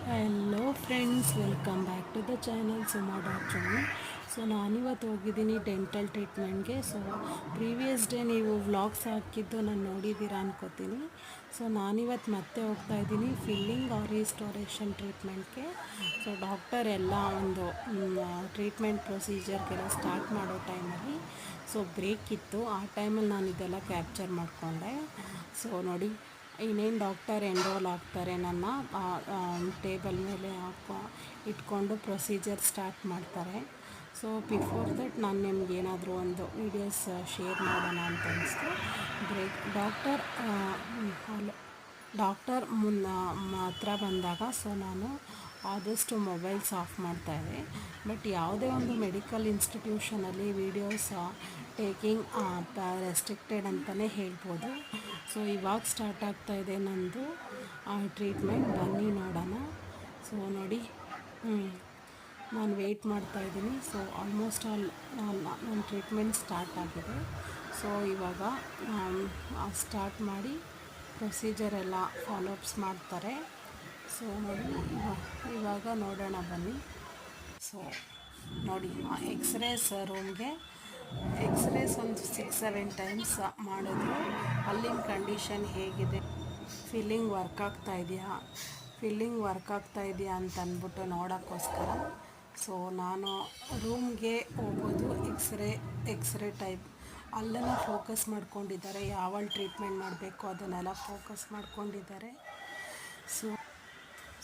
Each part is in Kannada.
Hello friends, welcome back to the channel Suma doctor. So ನಾನಿವತ್ತು ಹೋಗಿದ್ದೀನಿ ಡೆಂಟಲ್ ಟ್ರೀಟ್ಮೆಂಟ್ಗೆ. ಸೊ ಪ್ರೀವಿಯಸ್ ಡೇ ನೀವು ವ್ಲಾಗ್ಸ್ ಹಾಕಿದ್ದು ನಾನು ನೋಡಿದ್ದೀರಾ ಅನ್ಕೋತೀನಿ. ಸೊ ನಾನಿವತ್ತು ಮತ್ತೆ ಹೋಗ್ತಾ ಇದ್ದೀನಿ ಫಿಲ್ಲಿಂಗ್ ಆರ್ ರಿಸ್ಟೋರೇಷನ್ ಟ್ರೀಟ್ಮೆಂಟ್ಗೆ. ಸೊ ಡಾಕ್ಟರ್ ಎಲ್ಲ ಒಂದು ಟ್ರೀಟ್ಮೆಂಟ್ ಪ್ರೊಸೀಜರ್ಗೆಲ್ಲ ಸ್ಟಾರ್ಟ್ ಮಾಡೋ ಟೈಮಲ್ಲಿ ಸೊ ಬ್ರೇಕ್ ಇತ್ತು. ಆ ಟೈಮಲ್ಲಿ ನಾನು ಇದೆಲ್ಲ ಕ್ಯಾಪ್ಚರ್ ಮಾಡಿಕೊಂಡೆ. ಸೊ ನೋಡಿ, ಇನ್ನೇನು ಡಾಕ್ಟರ್ ಎನ್ರೋಲ್ ಆಗ್ತಾರೆ, ನನ್ನ ಟೇಬಲ್ ಮೇಲೆ ಇಟ್ಕೊಂಡು ಪ್ರೊಸೀಜರ್ ಸ್ಟಾರ್ಟ್ ಮಾಡ್ತಾರೆ. ಸೊ ಬಿಫೋರ್ ದಟ್ ನಾನು ನಿಮ್ಗೆ ಏನಾದರೂ ಒಂದು ವೀಡಿಯೋಸ್ ಶೇರ್ ಮಾಡೋಣ ಅಂತ ಅನಿಸ್ತು. ಡಾಕ್ಟರ್ ಹತ್ರ ಬಂದಾಗ ಸೊ ನಾನು ಆದಷ್ಟು ಮೊಬೈಲ್ಸ್ ಆಫ್ ಮಾಡ್ತಾಯಿದ್ದೆ. ಬಟ್ ಯಾವುದೇ ಒಂದು ಮೆಡಿಕಲ್ ಇನ್ಸ್ಟಿಟ್ಯೂಷನಲ್ಲಿ ವೀಡಿಯೋಸ್ ಟೇಕಿಂಗ್ ರೆಸ್ಟ್ರಿಕ್ಟೆಡ್ ಅಂತಲೇ ಹೇಳ್ಬೋದು. ಸೊ ಇವಾಗ ಸ್ಟಾರ್ಟ್ ಆಗ್ತಾಯಿದೆ ನಂದು ಟ್ರೀಟ್ಮೆಂಟ್, ಬನ್ನಿ ನೋಡೋಣ. ಸೊ ನೋಡಿ, ನಾನು ವೆಯ್ಟ್ ಮಾಡ್ತಾಯಿದ್ದೀನಿ. ಸೊ ಆಲ್ಮೋಸ್ಟ್ ಆಲ್ ನನ್ನ ಟ್ರೀಟ್ಮೆಂಟ್ ಸ್ಟಾರ್ಟ್ ಆಗಿದೆ. ಸೊ ಇವಾಗ ಸ್ಟಾರ್ಟ್ ಮಾಡಿ ಪ್ರೊಸೀಜರ್ ಎಲ್ಲ ಫಾಲೋಅಪ್ಸ್ ಮಾಡ್ತಾರೆ. ಸೊ ನೋಡಿ, ಇವಾಗ ನೋಡೋಣ ಬನ್ನಿ. ಸೊ ನೋಡಿ, ಎಕ್ಸ್ರೇಸ್ ರೂಮ್ಗೆ ಒಂದು 6-7 ಟೈಮ್ಸ್ ಮಾಡಿದ್ರು. ಅಲ್ಲಿನ ಕಂಡೀಷನ್ ಹೇಗಿದೆ, ಫಿಲ್ಲಿಂಗ್ ವರ್ಕ್ ಆಗ್ತಾ ಇದೆಯಾ ಅಂತ ಅಂದ್ಬಿಟ್ಟು ನೋಡೋಕ್ಕೋಸ್ಕರ ಸೊ ನಾನು ರೂಮ್ಗೆ ಹೋಗೋದು. ಎಕ್ಸ್ರೇ ಟೈಪ್ ಅಲ್ಲೆಲ್ಲ ಫೋಕಸ್ ಮಾಡ್ಕೊಂಡಿದ್ದಾರೆ, ಯಾವ ಟ್ರೀಟ್ಮೆಂಟ್ ಮಾಡಬೇಕು ಅದನ್ನೆಲ್ಲ ಫೋಕಸ್ ಮಾಡ್ಕೊಂಡಿದ್ದಾರೆ.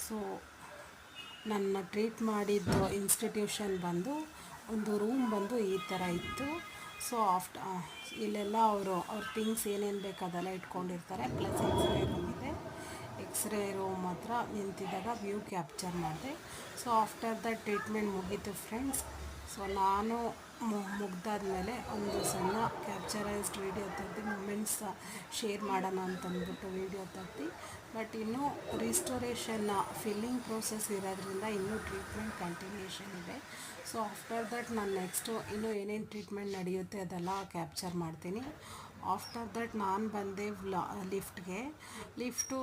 ಸೊ ನನ್ನ ಟ್ರೀಟ್ ಮಾಡಿದ್ದು ಇನ್ಸ್ಟಿಟ್ಯೂಷನ್ ಬಂದು ಒಂದು ರೂಮ್ ಬಂದು ಈ ಥರ ಇತ್ತು. ಸೊ ಇಲ್ಲೆಲ್ಲ ಅವ್ರ ಥಿಂಗ್ಸ್ ಏನೇನು ಬೇಕು ಅದೆಲ್ಲ ಇಟ್ಕೊಂಡಿರ್ತಾರೆ. ಪ್ಲಸ್ ಎಕ್ಸ್ರೇ ರೂಮ್ ಇದೆ. ಎಕ್ಸ್ರೇ ರೂಮ್ ಹತ್ರ ನಿಂತಿದ್ದಾಗ ವ್ಯೂ ಕ್ಯಾಪ್ಚರ್ ಮಾಡಿದೆ. ಸೊ ಆಫ್ಟರ್ ದ ಟ್ರೀಟ್ಮೆಂಟ್ ಮುಗೀತು ಫ್ರೆಂಡ್ಸ್. ಸೊ ನಾನು ಮುಗ್ದಾದ್ಮೇಲೆ ಒಂದು ಸಣ್ಣ ಕ್ಯಾಪ್ಚರೈಸ್ಡ್ ವೀಡಿಯೋ ತೆಗ್ದು ಮೂಮೆಂಟ್ಸ್ ಶೇರ್ ಮಾಡೋಣ ಅಂತಂದ್ಬಿಟ್ಟು ವೀಡಿಯೋ ತೆಗ್ದು. ಬಟ್ ಇನ್ನೂ ರಿಸ್ಟೋರೇಷನ್ ಫಿಲ್ಲಿಂಗ್ ಪ್ರೋಸೆಸ್ ಇರೋದ್ರಿಂದ ಇನ್ನೂ ಟ್ರೀಟ್ಮೆಂಟ್ ಕಂಟಿನ್ಯೂಷನ್ ಇದೆ. ಸೊ ಆಫ್ಟರ್ ದಟ್ ನಾನು ನೆಕ್ಸ್ಟು ಇನ್ನೂ ಏನೇನು ಟ್ರೀಟ್ಮೆಂಟ್ ನಡೆಯುತ್ತೆ ಅದೆಲ್ಲ ಕ್ಯಾಪ್ಚರ್ ಮಾಡ್ತೀನಿ. ಆಫ್ಟರ್ ದಟ್ ನಾನು ಬಂದೆ ಲಿಫ್ಟು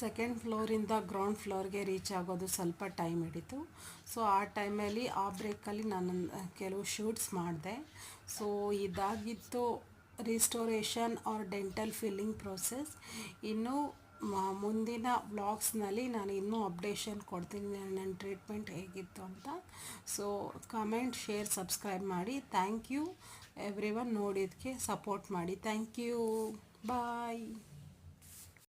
ಸೆಕೆಂಡ್ ಫ್ಲೋರಿಂದ ಗ್ರೌಂಡ್ ಫ್ಲೋರ್ಗೆ ರೀಚ್ ಆಗೋದು ಸ್ವಲ್ಪ ಟೈಮ್ ಹಿಡಿತು. ಸೊ ಆ ಟೈಮಲ್ಲಿ ಆ ಬ್ರೇಕಲ್ಲಿ ನಾನು ಕೆಲವು ಶೂಟ್ಸ್ ಮಾಡಿದೆ. ಸೊ ಇದಾಗಿತ್ತು restoration or dental filling process. ಇನ್ನು ಮುಂದಿನ ವ್ಲಾಗ್ಸ್ನಲ್ಲಿ ನಾನು ಇನ್ನೂ ಅಪ್ಡೇಷನ್ ಕೊಡ್ತೀನಿ ನನ್ನ ಟ್ರೀಟ್ಮೆಂಟ್ ಹೇಗಿತ್ತು ಅಂತ. ಸೊ ಕಮೆಂಟ್, ಶೇರ್, ಸಬ್ಸ್ಕ್ರೈಬ್ ಮಾಡಿ. ಥ್ಯಾಂಕ್ ಯು ಎವ್ರಿವನ್, ನೋಡಿದ್ದಕ್ಕೆ ಸಪೋರ್ಟ್ ಮಾಡಿ. Thank you, bye.